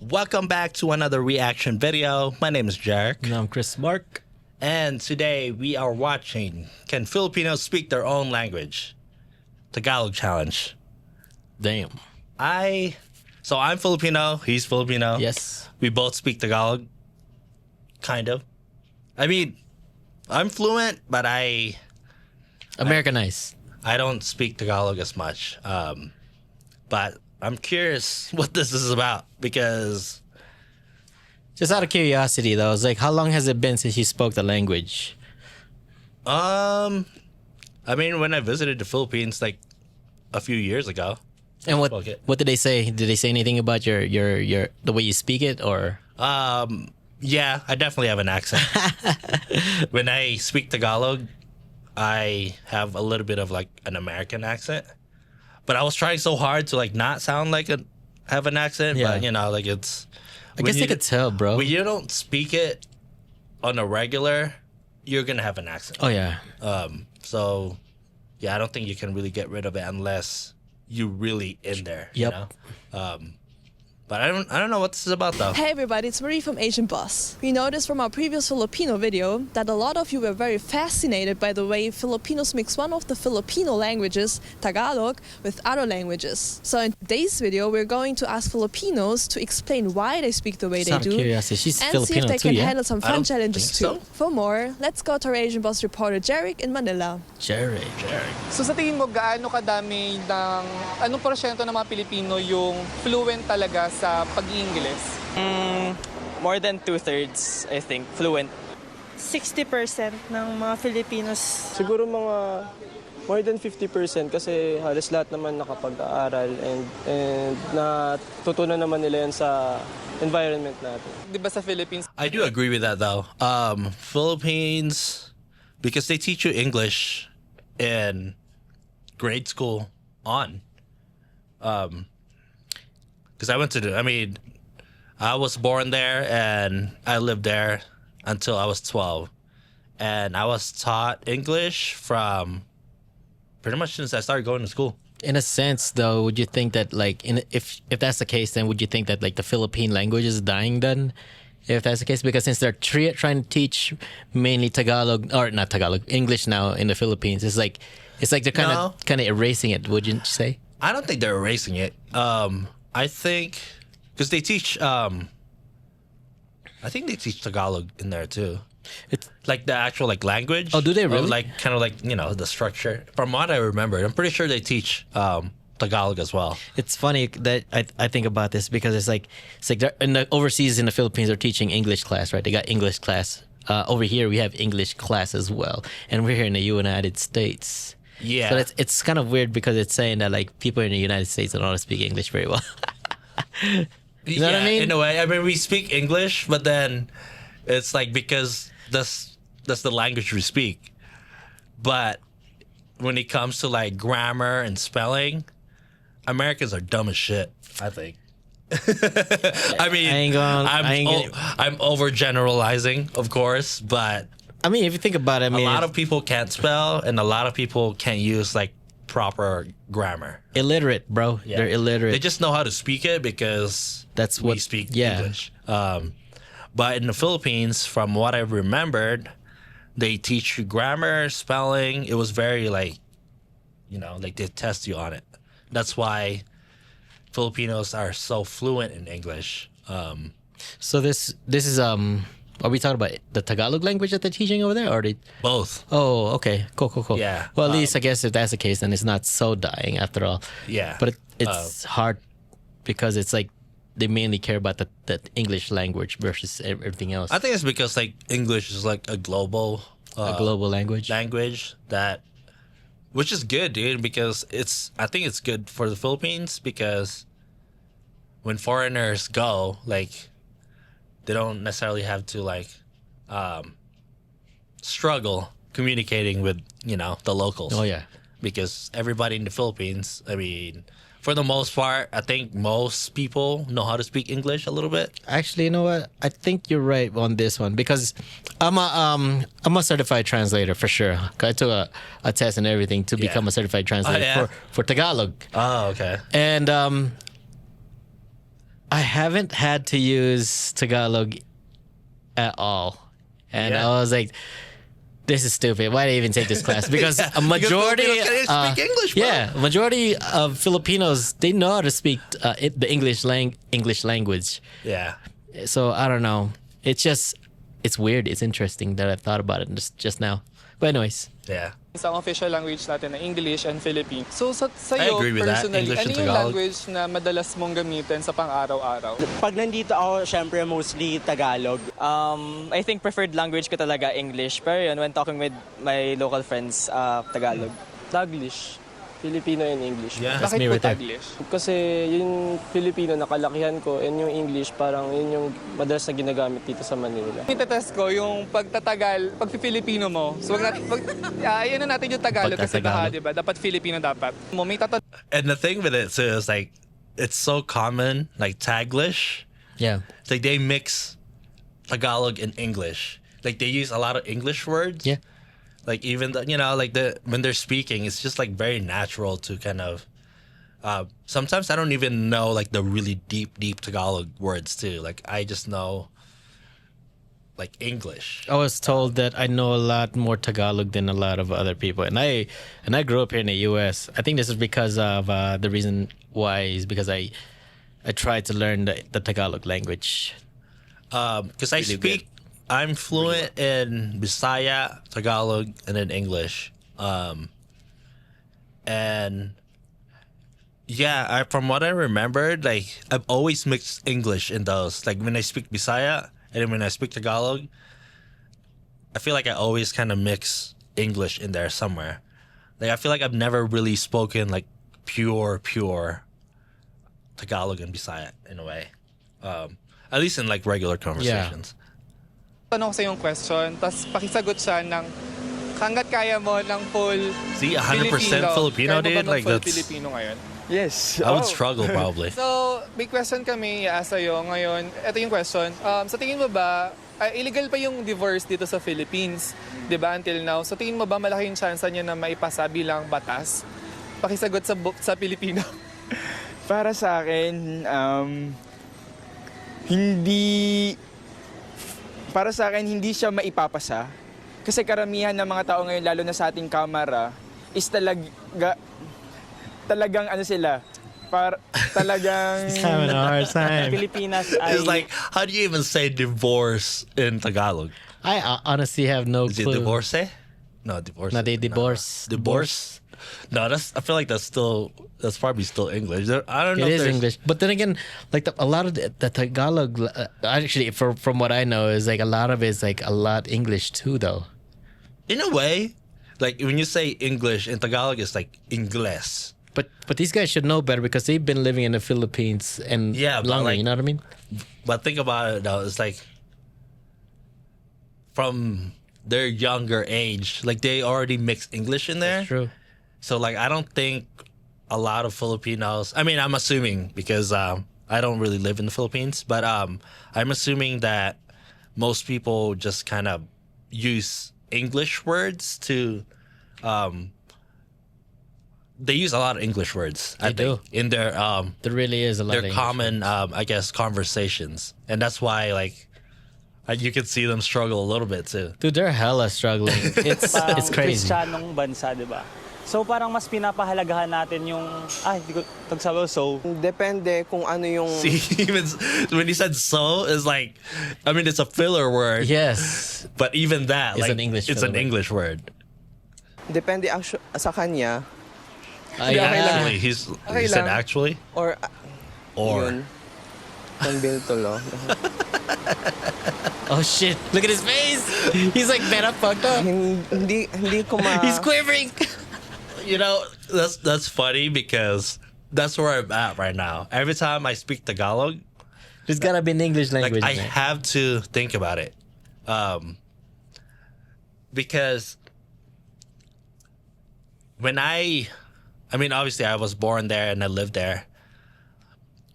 Welcome back to another reaction video. My name is JERiCK. And I'm Chris Mark. And today we are watching Can Filipinos Speak Their Own Language? Tagalog Challenge. Damn. I'm Filipino, he's Filipino. Yes. We both speak Tagalog. Kind of. I mean, I'm fluent, but I Americanized. don't speak Tagalog as much. But I'm curious what this is about because Just out of curiosity, though, it's like, how long has it been since you spoke the language? I mean, when I visited the Philippines like a few years ago. And what Spoke it. what did they say? Did they say anything about your the way you speak it, or? Yeah, I definitely have an accent. When I speak Tagalog, I have a little bit of like an American accent. But I was trying so hard to like not sound like have an accent, Yeah. but you know, like it's I guess they could tell, bro. when you don't speak it on a regular, you're gonna have an accent. Oh yeah. So yeah, I don't think you can really get rid of it unless you really in there. Yep. You know? But I don't know what this is about though. Hey everybody, it's Marie from Asian Boss. We noticed from our previous Filipino video that a lot of you were very fascinated by the way Filipinos mix one of the Filipino languages, Tagalog, with other languages. So in today's video, we're going to ask Filipinos to explain why they speak the way Just they out of do curiosity, she's and Filipino see if they too, can yeah? handle some I fun don't challenges think too. so. For more, let's go to our Asian Boss reporter JERiCK in Manila. JERiCK. So sa tingin mo, gaano kadami anong porsyento ng mga Pilipino yung fluent talaga sa pag-Ingles? More than 2/3, I think, fluent. 60% ng mga Filipinos. Siguro mga more than 50% kasi halos lahat naman nakapag-aaral and natutunan naman nila yan sa environment natin. Di ba sa Philippines, I do agree with that though. Philippines, because they teach you English in grade school on. Because I was born there and I lived there until I was 12. And I was taught English from pretty much since I started going to school. In a sense, though, would you think that like if that's the case, then would you think that like the Philippine language is dying then? If that's the case, because since they're trying to teach mainly Tagalog or not Tagalog, English now in the Philippines, it's like they're kind of erasing it. Wouldn't you say? I don't think they're erasing it. I think because they teach. I think they teach Tagalog in there too. It's Like the actual like language. Oh, do they of, really? like kind of like the structure. From what I remember, I'm pretty sure they teach Tagalog as well. It's funny that I think about this because it's like they're in the overseas in the Philippines they're teaching English class, right? They got English class. Over here we have English class as well, and we're here in the United States. Yeah. So it's kind of weird because it's saying that like people in the United States don't know how to speak English very well. You know what I mean? In a way, we speak English, but then it's like because that's the language we speak. But when it comes to like grammar and spelling, Americans are dumb as shit, I think. I mean, I'm overgeneralizing, of course, but I mean, if you think about it, I mean, a lot of people can't spell, and a lot of people can't use like proper grammar. illiterate, bro. Yeah. They're illiterate. They just know how to speak it because That's we what- speak yeah. English. But in the Philippines, from what I remembered, they teach you grammar, spelling. It was very like, like they test you on it. That's why Filipinos are so fluent in English. So this is are we talking about the Tagalog language that they're teaching over there, or they? Both. Oh, okay, cool. Yeah, Well, at least I guess if that's the case, then it's not so dying after all. Yeah. But it's hard because it's like they mainly care about the English language versus everything else. I think it's because like English is like a global A global language. which is good, dude, because I think it's good for the Philippines because when foreigners go, like, they don't necessarily have to like struggle communicating with the locals. Oh yeah. Because everybody in the Philippines, for the most part, I think most people know how to speak English a little bit. Actually, you know what? I think you're right on this one because I'm a certified translator for sure. I took a test and everything to become a certified translator yeah? for Tagalog. Oh, okay. And I haven't had to use Tagalog at all, and Yeah. I was like, "This is stupid. Why did I even take this class?" Because a majority, Filipinos can't speak English, bro. yeah, majority of Filipinos, they know how to speak the English language. Yeah. So I don't know. It's weird. It's interesting that I thought about it just now. But anyways, Yeah. Isang official language natin na English and Philippine. So I sa'yo, agree with that. personally, English ano and yung Tagalog. language na madalas mong gamitin sa pang-araw-araw? Pag nandito ako, syempre mostly Tagalog. I think preferred language ko talaga English. Pero yun, when talking with my local friends, Tagalog. Taglish. Filipino and English. Yeah. That's Bakit me po right there. Taglish? Kasi yung Filipino nakalakihan ko and yung English parang yun yung madalas na ginagamit dito sa Manila. Itetest ko yung pag-Filipino mo. So, ayun na natin yung Tagalog kasi baka, Pagka-Tagalog. di ba? Dapat Filipino dapat. May And the thing with it too is like, it's so common, like Taglish. yeah, It's like they mix Tagalog and English. Like they use a lot of English words. yeah. Like even when they're speaking, it's just like very natural to kind of. Sometimes I don't even know like the really deep Tagalog words too. Like I just know like English. I was told that I know a lot more Tagalog than a lot of other people, and I grew up here in the U.S. I think this is because of the reason why is because I tried to learn the Tagalog language. Because I speak, I'm fluent in Bisaya, Tagalog, and in English. And yeah, from what I remembered, like I've always mixed English in those. Like when I speak Bisaya and then when I speak Tagalog, I feel like I always kind of mix English in there somewhere. Like I feel like I've never really spoken like pure Tagalog and Bisaya in a way. At least in like regular conversations. tanong sa yung question, tapos pakisagot siya ng hanggat kaya mo ng full See, 100% Filipino, kaya mo ba dude. Like mag-full that's. Filipino ngayon? Yes. I would struggle probably. So, may question kami sa'yo ngayon. Ito yung question. Sa tingin mo ba, illegal pa yung divorce dito sa Philippines, di ba, until now? So, tingin mo ba malaking chance niya na maipasa bilang batas? Pakisagot sa Pilipino. Para sa akin, hindi siya maipapasa. Kasi karamihan ng mga tao ngayon, lalo na sa ating kamara, is talagang ano sila, talagang Having a hard time. Pilipinas It's ay... like, how do you even say divorce in Tagalog? I honestly have no Is it clue. divorce? No, divorce. No, they divorce. Divorce? No, I feel like that's probably still English. I don't know. It if is there's- English, but then again, like a lot of the Tagalog, actually, from what I know, is like a lot of it is like a lot English too, though. In a way, like when you say English in Tagalog, it's like Ingles. But these guys should know better because they've been living in the Philippines and Yeah, but longer. like- You know what I mean? But think about it though, it's like from their younger age, like they already mix English in there. That's true. So like I don't think a lot of Filipinos. I mean, I'm assuming because I don't really live in the Philippines, but I'm assuming that most people just kind of use English words to. They use a lot of English words. I They think, in their There really is a lot. their of English common I guess conversations, and that's why like you can see them struggle a little bit too. Dude, they're hella struggling. It's crazy. Kristyanong bansa, di ba? So parang mas pinapahalagahan natin yung... hindi ko tagsabaw. So, Depende kung ano yung... See, even when he said "so," is like, I mean, it's a filler word. Yes. But even that, It's like, an English it's an filler word. English word. Depende sa kanya Actually, he said lang. actually or or yun. Conbiltolo. Oh shit! Look at his face. He's like fed up, fucked up. hindi ko He's quivering. you know that's funny because that's where I'm at right now. Every time I speak Tagalog, There's gotta be an English like language. I man. have to think about it, because when I mean, obviously I was born there and I lived there.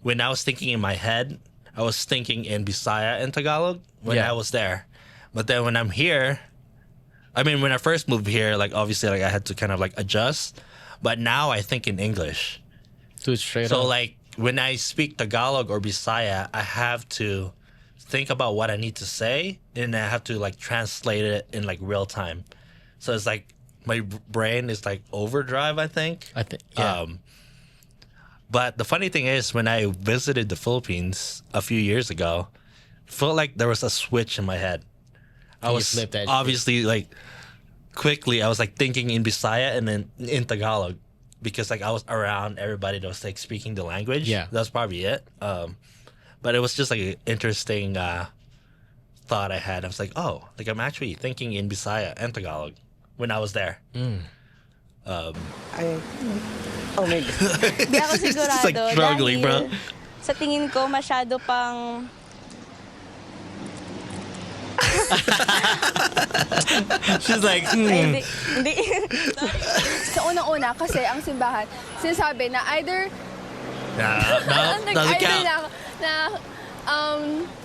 When I was thinking in my head, I was thinking in Bisaya and Tagalog when Yeah. I was there. But then when I'm here, I mean, when I first moved here, like obviously like I had to kind of like adjust. But now I think in English. Dude, straight So up. like when I speak Tagalog or Bisaya, I have to think about what I need to say, and I have to like translate it in like real time. So it's like my brain is like overdrive, I think. Yeah. But the funny thing is, when I visited the Philippines a few years ago, it felt like there was a switch in my head. I You was flipped that obviously like quickly. I was like thinking in Bisaya and then in Tagalog, because like I was around everybody that was like speaking the language. Yeah. That's probably it. But it was just like an interesting thought I had. I was like, oh, like I'm actually thinking in Bisaya and Tagalog when I was there. Oh my God. Hindi ako sigurado. It's like struggling, bro. dahil Sa tingin ko, masyado pang... She's like, Hindi. Hindi. Sa unang-una, kasi ang simbahan, sinasabi na either No, doesn't either count.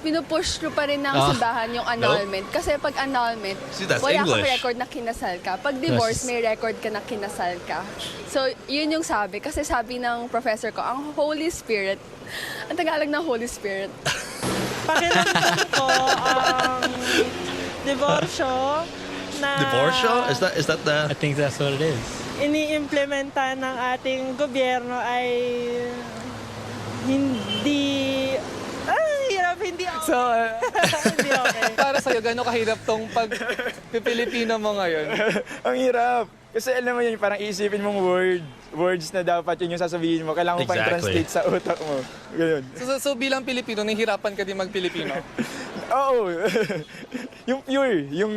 pinupush ko pa rin ng simbahan yung annulment. Kasi pag annulment, See, that's wala kang English. record na kinasal ka. Pag divorce, may record ka na kinasal ka. So, yun yung sabi. Kasi sabi ng professor ko, ang Holy Spirit, ang Tagalog ng Holy Spirit. Pakiramdam ko ang diborsyo na Divorcio? Is that the? I think that's what it is. iniimplementa ng ating gobyerno ay hindi... hirap, hindi okay. So, Hindi okay. para sa'yo, gano'ng kahirap tong pag-Pilipino mo ngayon? Ang hirap. Kasi alam mo yun, parang isipin mong words na dapat yun yung sasabihin mo. Kailangan mo pang Exactly. translate sa utak mo. Ganun. So bilang Pilipino, nahihirapan ka din mag-Pilipino? Oo. Yung pure, yung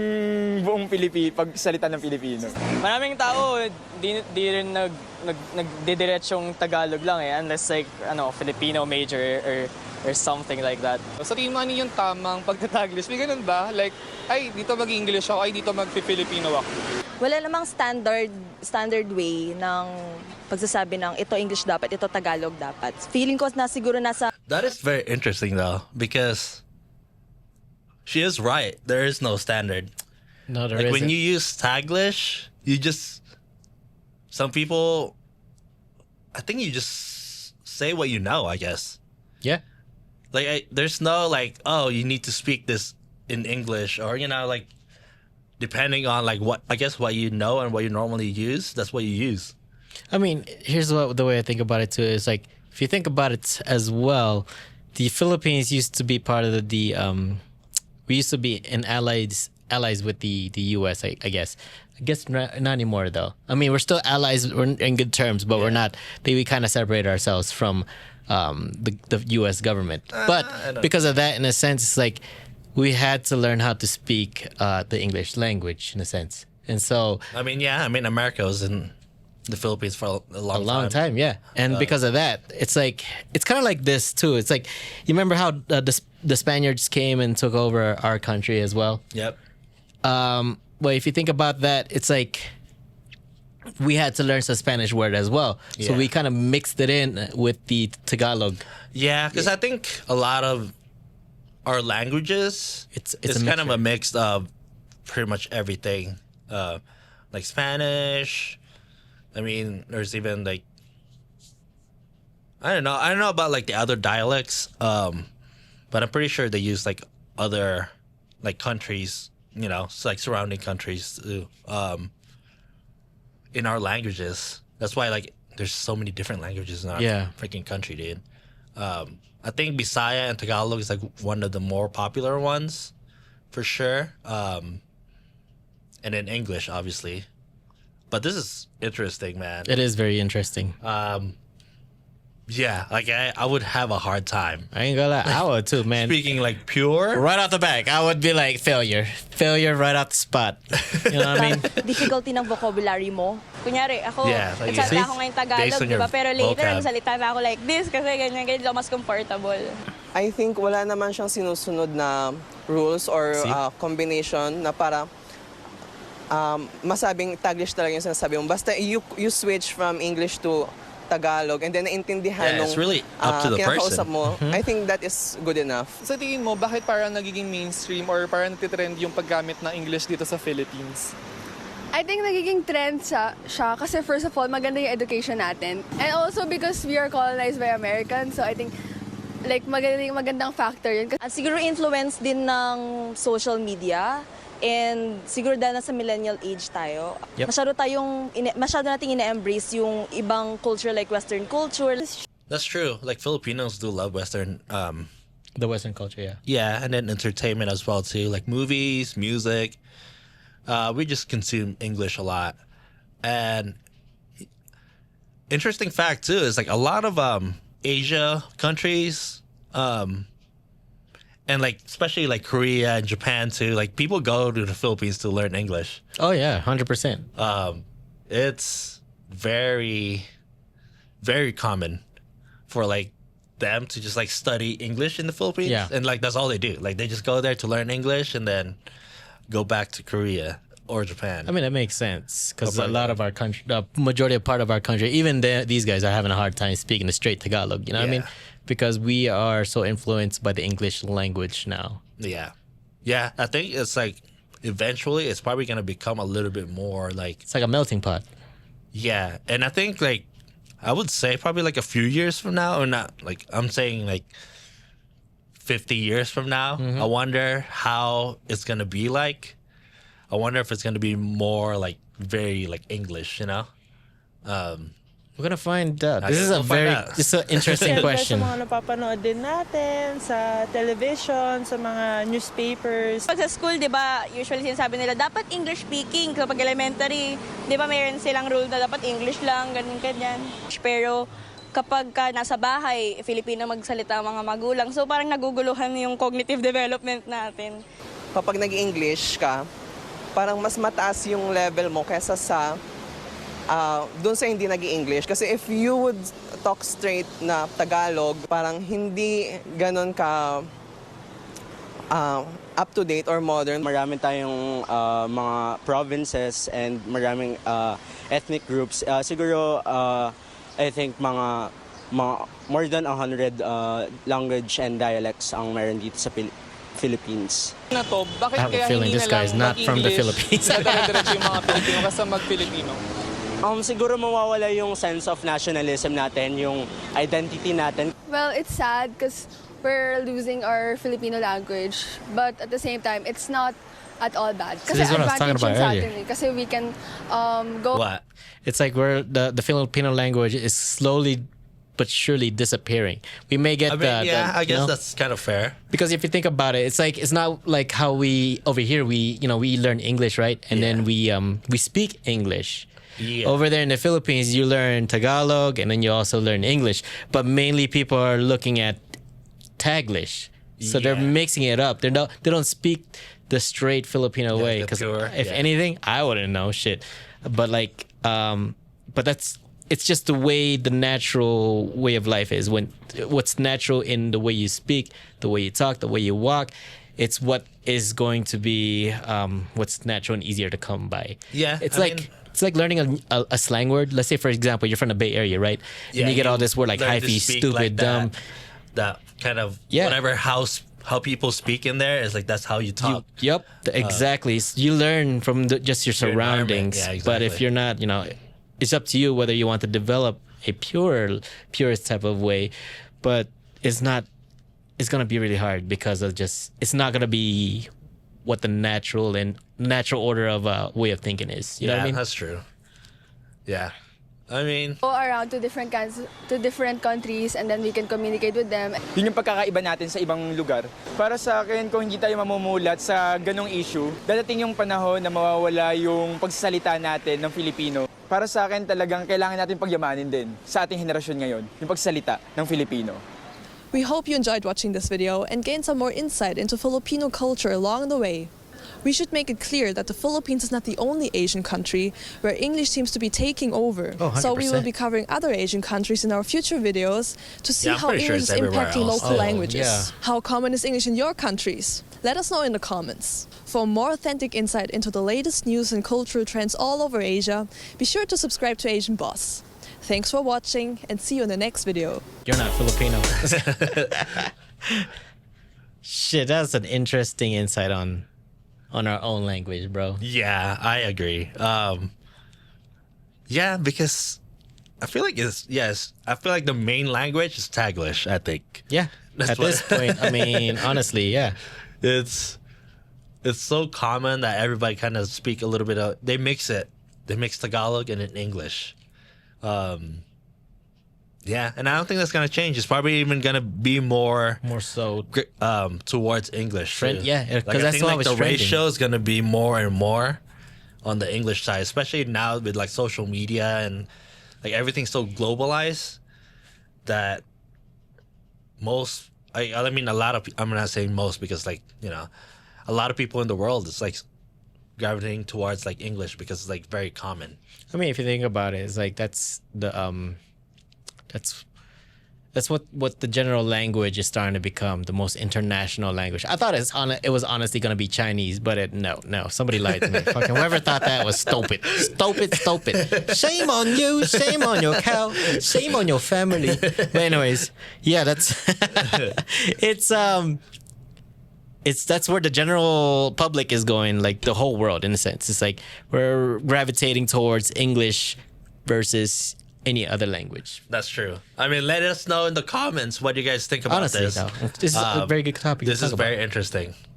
buong pagsalita ng Pilipino. Maraming tao, di rin nagdidiretsong Tagalog lang eh. Unless like, Filipino major or something like that. Sa tingin mo, ano yung tamang pagtataglish? May ganun ba? Like, ay, dito mag-English ako, ay, dito mag-Filipino ako. Wala namang standard way ng pagsasabi ng ito English dapat, ito Tagalog dapat. Feeling ko na siguro nasa... That is very interesting though, because she is right. There is no standard. No, there Like when isn't. you use Taglish, some people, I think you just say what you know, I guess. Yeah. Like there's no like, oh, you need to speak this in English, or like depending on like what you know and what you normally use, that's what you use. I mean, here's the way I think about it too. Is like, if you think about it as well, the Philippines used to be part of we used to be in allies with the U.S. I guess. I guess not anymore though. I mean, we're still allies. We're in good terms, but we're not. We kind of separate ourselves from the U.S. government. But because of that, in a sense, it's like we had to learn how to speak the English language in a sense, and so. America was in the Philippines for a long time, yeah. And because of that, it's like it's kind of like this too. It's like, you remember how the Spaniards came and took over our country as well. Yep. Well, if you think about that, it's like we had to learn some Spanish word as well. So Yeah. we kind of mixed it in with the Tagalog. Yeah, because I think a lot of our languages, It's kind of a mix of pretty much everything, like Spanish. I mean, there's even like, I don't know about like the other dialects, but I'm pretty sure they use like other like countries, like surrounding countries too, in our languages. That's why like there's so many different languages in our freaking country, dude. I think Bisaya and Tagalog is like one of the more popular ones, for sure. And then English, obviously. But this is interesting, man. It is very interesting. Yeah, like I would have a hard time I ain't gonna lie, I would too, man. speaking like pure. Right off the back, I would be like failure right off the spot. You know what I mean? difficulty ng vocabulary mo. Kunyari, ako, Yeah, like nagsalita you- ako ngayon based Tagalog, on di ba? your Pero later, vocab. nagsalita na ako like this kasi ganyan, mas comfortable. I think wala naman siyang sinusunod na rules or combination na para masabing Taglish talaga yung sinasabi mo. Basta you switch from English to Tagalog and then naintindihan Yeah, it's really up to the kinakausap person. mo. I think that is good enough. Sa tingin mo, bakit parang nagiging mainstream or parang natitrend yung paggamit ng English dito sa Philippines? I think nagiging trend siya kasi first of all, maganda yung education natin. And also because we are colonized by Americans, so I think like magandang factor yun. At siguro influence din ng social media and siguro dahil nasa millennial age tayo. Yep. Masyado nating ine-embrace yung ibang culture like Western culture. That's true. Like Filipinos do love Western, The Western culture, yeah. yeah, and then entertainment as well too, like movies, music. We just consume English a lot, and interesting fact too is like a lot of Asia countries, and like especially like Korea and Japan too. Like people go to the Philippines to learn English. Oh yeah, 100%. It's very, very common for like them to just like study English in the Philippines. Yeah. And like that's all they do. Like they just go there to learn English and then go back to Korea or Japan. I mean, that makes sense because a lot of our country, the majority part of our country, even these guys are having a hard time speaking the straight Tagalog. You know what I mean? Because we are so influenced by the English language now. Yeah. Yeah. I think it's like eventually it's probably going to become a little bit more like. It's like a melting pot. Yeah. And I think like, I would say probably like a few years from now, or not like, I'm saying like 50 years from now, I wonder how it's going to be like. I wonder if it's going to be more like very like English, you know? We're gonna find out. I This guess is we'll find out. this is an interesting Siyempre, question. sa mga napapanood din natin, sa television, sa mga newspapers. Pag sa school, di ba, usually sinasabi nila, dapat English speaking. Kapag elementary, di ba, mayroon silang rule na dapat English lang, ganyan. Pero kapag ka nasa bahay, Filipino magsalita ang mga magulang. So parang naguguluhan yung cognitive development natin. Kapag nag-English ka, parang mas mataas yung level mo kaysa sa doon sa hindi nag-English. Kasi if you would talk straight na Tagalog, parang hindi ganon ka up-to-date or modern. Marami tayong mga provinces and maraming ethnic groups. Siguro, I think mga more than 100 language and dialects ang meron dito sa Philippines. Na to, bakit I have a kaya feeling hindi this na guy lang is not from the mag-English Philippines. na dire-diretso yung mga Pilipino kasi mag-Filipino? Siguro mawawala yung sense of nationalism natin, yung identity natin. Well, it's sad because we're losing our Filipino language, but at the same time, it's not at all bad. Kasi this is what I was talking advantage about yun sa earlier. atin eh. Kasi we can go... What? It's like we're the Filipino language is slowly but surely disappearing. We may get I mean, yeah, I guess you know? that's kind of fair. Because if you think about it, it's like it's not like how we over here we learn English, right? And then we speak English. Yeah. Over there in the Philippines, you learn Tagalog and then you also learn English. But mainly people are looking at Taglish. So they're mixing it up. They don't speak the straight Filipino way. Because if anything, I wouldn't know shit. But like, but it's just the way the natural way of life is. When what's natural in the way you speak, the way you talk, the way you walk, it's what is going to be what's natural and easier to come by. Yeah, it's like learning a slang word. Let's say, for example, you're from the Bay Area, right? Yeah, and you get all this word like learn to hyphy, speak stupid, like dumb. That kind of whatever how people speak in there is like that's how you talk. Exactly. You learn from just your surroundings. Yeah, exactly. But if you're not, it's up to you whether you want to develop a purest type of way. But it's gonna be really hard because of it's not gonna be what the natural order of way of thinking is. You know what I mean? That's true. Yeah. I mean, Go around to different countries and then we can communicate with them. Yun yung pagkakaiba natin sa ibang lugar. Para sa akin, kung hindi tayo mamumulat sa ganong issue, dadating yung panahon na mawawala yung pagsasalita natin ng Filipino. Para sa akin, talagang kailangan natin pagyamanin din sa ating henerasyon ngayon, yung pagsalita ng Filipino. We hope you enjoyed watching this video and gained some more insight into Filipino culture along the way. We should make it clear that the Philippines is not the only Asian country where English seems to be taking over. So we will be covering other Asian countries in our future videos to see how English is impacting local languages. How common is English in your countries? Let us know in the comments. For more authentic insight into the latest news and cultural trends all over Asia, be sure to subscribe to Asian Boss. Thanks for watching and see you in the next video. You're not Filipino. Shit, that's an interesting insight on on our own language, bro. Yeah, I agree. Yeah, because I feel like I feel like the main language is Taglish, I think. Yeah. That's At what- this point, I mean, honestly, yeah. It's so common that everybody kind of speak a little bit of, they mix Tagalog and in English. Yeah, and I don't think that's gonna change. It's probably even gonna be more so towards English. Trend- too. yeah, 'cause like, I that's think what like was the trending. ratio is gonna be more and more on the English side, especially now with like social media and like everything's so globalized that I mean a lot of, I'm not saying most because like, you know, a lot of people in the world is like gravitating towards like English because it's like very common. I mean, if you think about it, it's like that's what the general language is starting to become, the most international language. I thought it was honestly going to be Chinese, but no, somebody lied to me. Fucking whoever thought that was stupid. Shame on you, shame on your cow, shame on your family. But anyways, yeah, that's that's where the general public is going, like the whole world in a sense. It's like we're gravitating towards English versus any other language. That's true. I mean, let us know in the comments what you guys think about Honestly, this. though, this is a very good topic. This to is talk about. very interesting.